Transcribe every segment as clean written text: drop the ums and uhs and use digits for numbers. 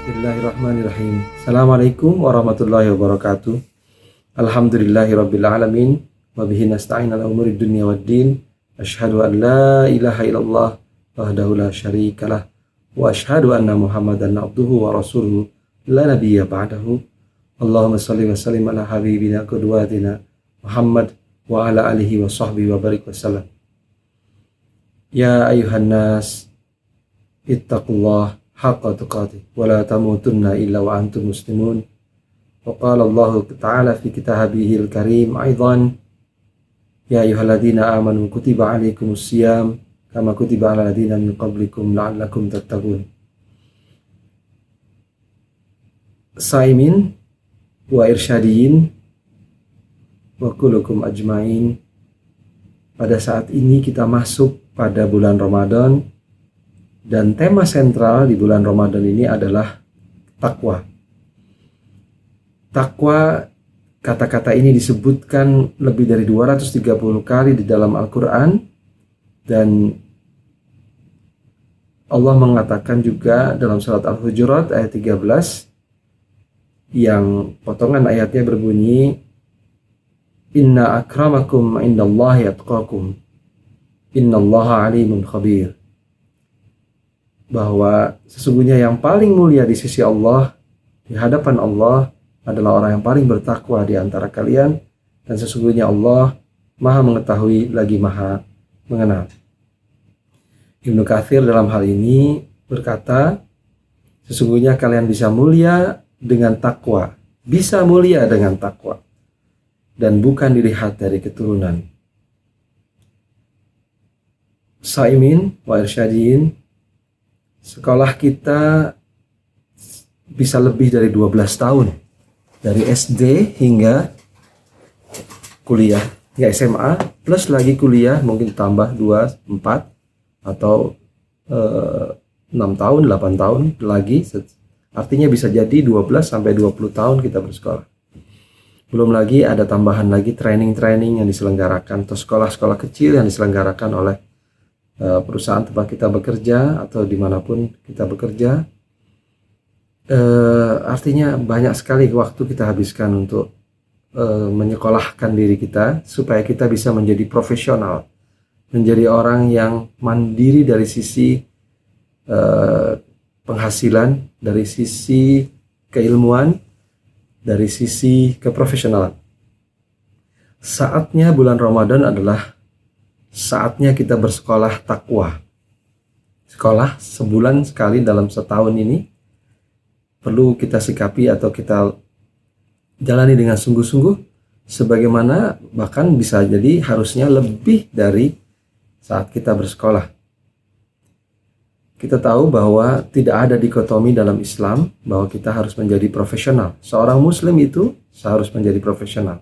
Bismillahirrahmanirrahim. Assalamualaikum warahmatullahi wabarakatuh. Alhamdulillahirabbil alamin wa bihi nasta'in ala umuri dunya waddin. Asyhadu an la ilaha illallah wahdahu la syarikalah wa asyhadu anna Muhammadan abduhu wa rasuluhu la nabiyya ba'dahu. Allahumma shalli wa sallim ala habibina qudwatina Muhammad wa ala alihi wa sahbihi wa barik wasallam. Ya ayuhan nas ittaqullah haqqa tuqatih wa la tamutunna illa wa antum muslimun. Wa qala Allah ta'ala fi kitabihil karim aidan ya ayyuhalladzina amanu kutiba alaikumus siyam kama kutiba alal ladzina min qablikum la'allakum tattaqun. Saimin wa irsyadiyin wa kullukum ajmain. Pada saat ini kita masuk pada bulan Ramadan. Dan tema sentral di bulan Ramadan ini adalah takwa. Takwa, kata-kata ini disebutkan lebih dari 230 kali di dalam Al-Quran. Dan Allah mengatakan juga dalam surat Al-Hujurat ayat 13, yang potongan ayatnya berbunyi, Inna akramakum indallahi atqakum, innallaha alimun khabir. Bahwa sesungguhnya yang paling mulia di sisi Allah, di hadapan Allah, adalah orang yang paling bertakwa di antara kalian, dan sesungguhnya Allah Maha mengetahui lagi Maha mengenal. Ibnu Katsir dalam hal ini berkata, sesungguhnya kalian bisa mulia dengan takwa, bisa mulia dengan takwa, dan bukan dilihat dari keturunan. Saimin wa irsyadiyin, sekolah kita bisa lebih dari 12 tahun. Dari SD hingga kuliah, ya SMA, plus lagi kuliah mungkin tambah 2, 4, atau 6 tahun, 8 tahun lagi. Artinya bisa jadi 12 sampai 20 tahun kita bersekolah. Belum lagi ada tambahan lagi training-training yang diselenggarakan, atau sekolah-sekolah kecil yang diselenggarakan oleh perusahaan tempat kita bekerja atau dimanapun kita bekerja. Artinya banyak sekali waktu kita habiskan untuk menyekolahkan diri kita supaya kita bisa menjadi profesional, menjadi orang yang mandiri dari sisi penghasilan, dari sisi keilmuan, dari sisi keprofesionalan. Saatnya bulan Ramadan adalah saatnya kita bersekolah takwa. Sekolah sebulan sekali dalam setahun ini perlu kita sikapi atau kita jalani dengan sungguh-sungguh, sebagaimana bahkan bisa jadi harusnya lebih dari saat kita bersekolah. Kita tahu bahwa tidak ada dikotomi dalam Islam bahwa kita harus menjadi profesional. Seorang muslim itu seharus menjadi profesional.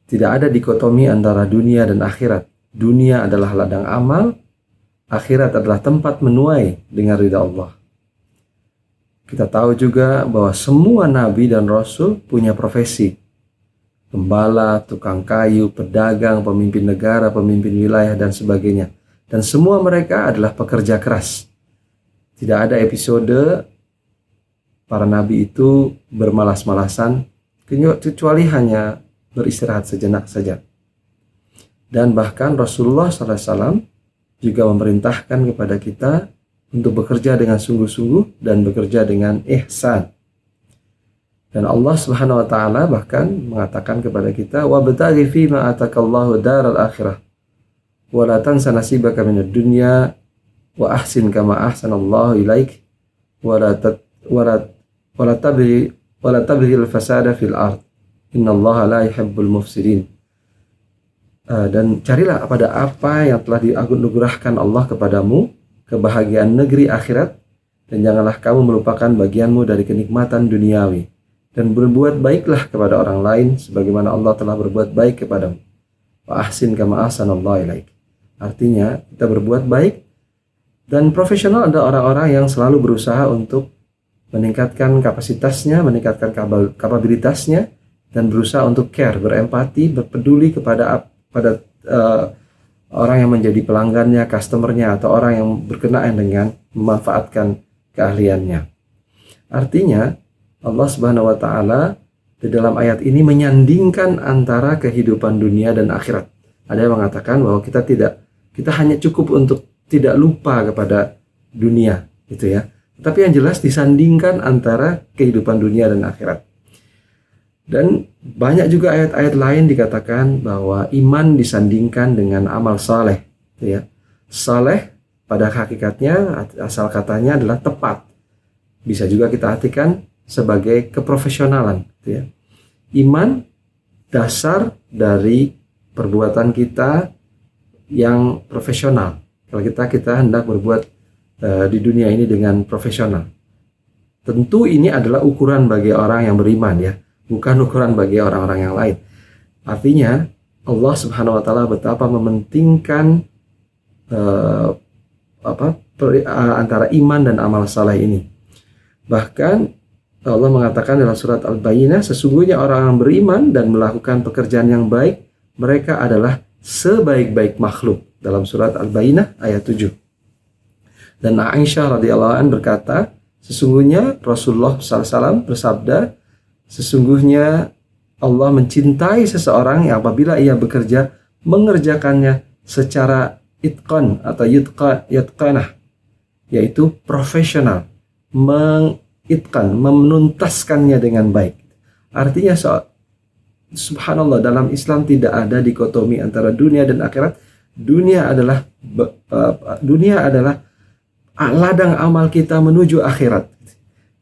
Tidak ada dikotomi antara dunia dan akhirat. Dunia adalah ladang amal, akhirat adalah tempat menuai dengan ridha Allah. Kita tahu juga bahwa semua nabi dan rasul punya profesi. Gembala, tukang kayu, pedagang, pemimpin negara, pemimpin wilayah, dan sebagainya. Dan semua mereka adalah pekerja keras. Tidak ada episode para nabi itu bermalas-malasan, kecuali hanya beristirahat sejenak saja. Dan bahkan Rasulullah SAW juga memerintahkan kepada kita untuk bekerja dengan sungguh-sungguh dan bekerja dengan ihsan. Dan Allah Subhanahu wa taala bahkan mengatakan kepada kita, wabtaghi fima atakallahu daral akhirah wa la tansa nasibaka minad dunya wa ahsin kama ahsanallahu ilaik wa la tabghi al-fasada fil ard innallaha la yuhibbul mufsidin. Dan carilah pada apa yang telah dianugerahkan Allah kepadamu, kebahagiaan negeri akhirat, dan janganlah kamu melupakan bagianmu dari kenikmatan duniawi, dan berbuat baiklah kepada orang lain sebagaimana Allah telah berbuat baik kepadamu. Wa ahsin kama ahsanallahu ilaik. Artinya kita berbuat baik, dan profesional adalah orang-orang yang selalu berusaha untuk meningkatkan kapasitasnya, meningkatkan kapabilitasnya, dan berusaha untuk care, berempati, berpeduli kepada orang yang menjadi pelanggannya, customernya, atau orang yang berkenaan dengan memanfaatkan keahliannya. Artinya Allah Subhanahu wa taala di dalam ayat ini menyandingkan antara kehidupan dunia dan akhirat. Ada yang mengatakan bahwa kita hanya cukup untuk tidak lupa kepada dunia, gitu ya. Tapi yang jelas disandingkan antara kehidupan dunia dan akhirat. Dan banyak juga ayat-ayat lain dikatakan bahwa iman disandingkan dengan amal saleh, gitu ya. Saleh pada hakikatnya asal katanya adalah tepat. Bisa juga kita artikan sebagai keprofesionalan, gitu ya. Iman dasar dari perbuatan kita yang profesional. Kalau kita hendak berbuat di dunia ini dengan profesional. Tentu ini adalah ukuran bagi orang yang beriman ya, bukan ukuran bagi orang-orang yang lain. Artinya Allah Subhanahu wa taala betapa mementingkan antara iman dan amal saleh ini. Bahkan Allah mengatakan dalam surat Al-Bayyinah, sesungguhnya orang yang beriman dan melakukan pekerjaan yang baik, mereka adalah sebaik-baik makhluk. Dalam surat Al-Bayyinah ayat 7. Dan Aisyah radhiyallahu anha berkata, sesungguhnya Rasulullah SAW bersabda, sesungguhnya Allah mencintai seseorang yang apabila ia bekerja mengerjakannya secara itqan atau yutqanah, yaitu profesional, menuntaskannya dengan baik. Artinya subhanallah, dalam Islam tidak ada dikotomi antara dunia dan akhirat. Dunia adalah ladang amal kita menuju akhirat.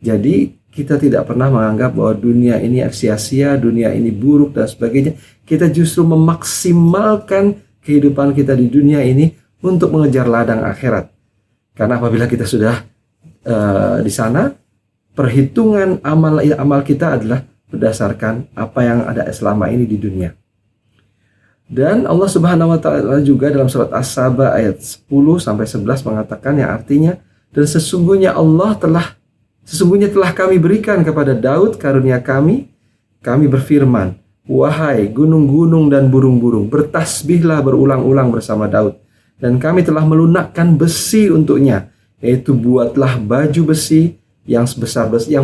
Jadi kita tidak pernah menganggap bahwa dunia ini sia-sia, dunia ini buruk dan sebagainya. Kita justru memaksimalkan kehidupan kita di dunia ini untuk mengejar ladang akhirat. Karena apabila kita sudah di sana, perhitungan amal kita adalah berdasarkan apa yang ada selama ini di dunia. Dan Allah Subhanahu wa taala juga dalam surat As-Saba ayat 10 sampai 11 mengatakan yang artinya, dan sesungguhnya telah kami berikan kepada Daud karunia kami berfirman, wahai gunung-gunung dan burung-burung, bertasbihlah berulang-ulang bersama Daud. Dan kami telah melunakkan besi untuknya, yaitu buatlah baju besi yang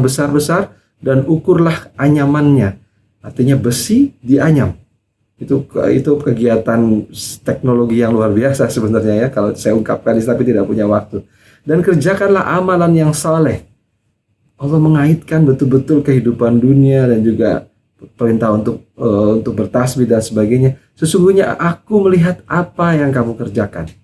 besar-besar dan ukurlah anyamannya. Artinya besi dianyam. Itu kegiatan teknologi yang luar biasa sebenarnya ya, kalau saya ungkapkan tapi tidak punya waktu. Dan kerjakanlah amalan yang saleh. Allah mengaitkan betul-betul kehidupan dunia dan juga perintah untuk bertasbih dan sebagainya. Sesungguhnya aku melihat apa yang kamu kerjakan.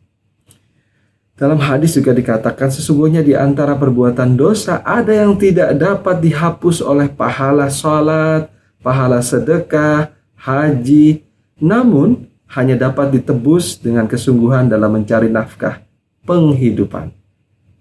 Dalam hadis juga dikatakan, sesungguhnya di antara perbuatan dosa ada yang tidak dapat dihapus oleh pahala salat, pahala sedekah, haji, namun hanya dapat ditebus dengan kesungguhan dalam mencari nafkah penghidupan.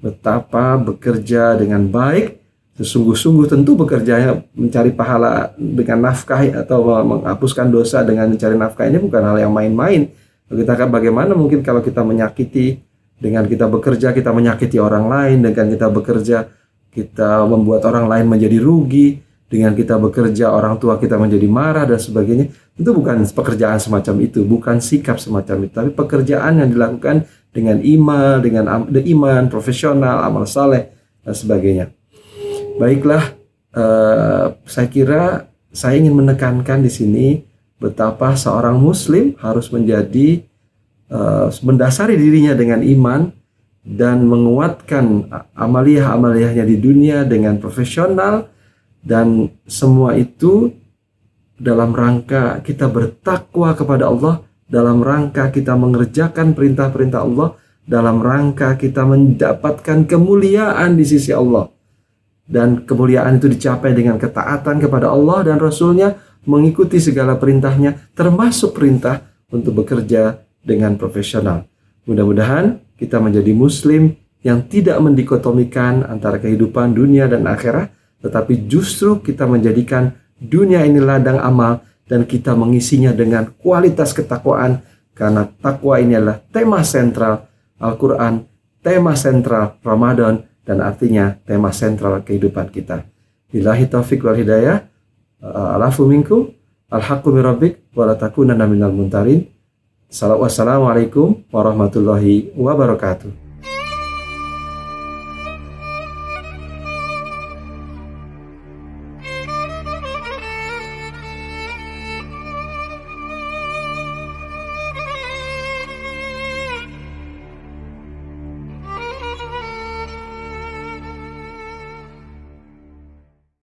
Betapa bekerja dengan baik, sesungguh-sungguh tentu bekerjanya mencari pahala dengan nafkah atau menghapuskan dosa dengan mencari nafkah ini bukan hal yang main-main. Bagaimana mungkin kalau kita menyakiti, dengan kita bekerja kita menyakiti orang lain, dengan kita bekerja kita membuat orang lain menjadi rugi, dengan kita bekerja orang tua kita menjadi marah dan sebagainya. Itu bukan pekerjaan semacam itu, bukan sikap semacam itu, tapi pekerjaan yang dilakukan dengan iman, profesional, amal saleh dan sebagainya. Baiklah, saya kira saya ingin menekankan di sini betapa seorang muslim harus mendasari dirinya dengan iman dan menguatkan amaliyah-amaliyahnya di dunia dengan profesional, dan semua itu dalam rangka kita bertakwa kepada Allah, dalam rangka kita mengerjakan perintah-perintah Allah, dalam rangka kita mendapatkan kemuliaan di sisi Allah. Dan kemuliaan itu dicapai dengan ketaatan kepada Allah dan Rasul-Nya, mengikuti segala perintahnya, termasuk perintah untuk bekerja dengan profesional. Mudah-mudahan kita menjadi muslim yang tidak mendikotomikan antara kehidupan dunia dan akhirat, tetapi justru kita menjadikan dunia ini ladang amal dan kita mengisinya dengan kualitas ketakwaan, karena takwa ini adalah tema sentral Al-Quran, tema sentral Ramadan, dan artinya tema sentral kehidupan kita. Billahi taufiq wal hidayah. Alafu minkum, alhaqqu min rabbik, wa la takunanna minal muntarin. Wassalamualaikum warahmatullahi wabarakatuh.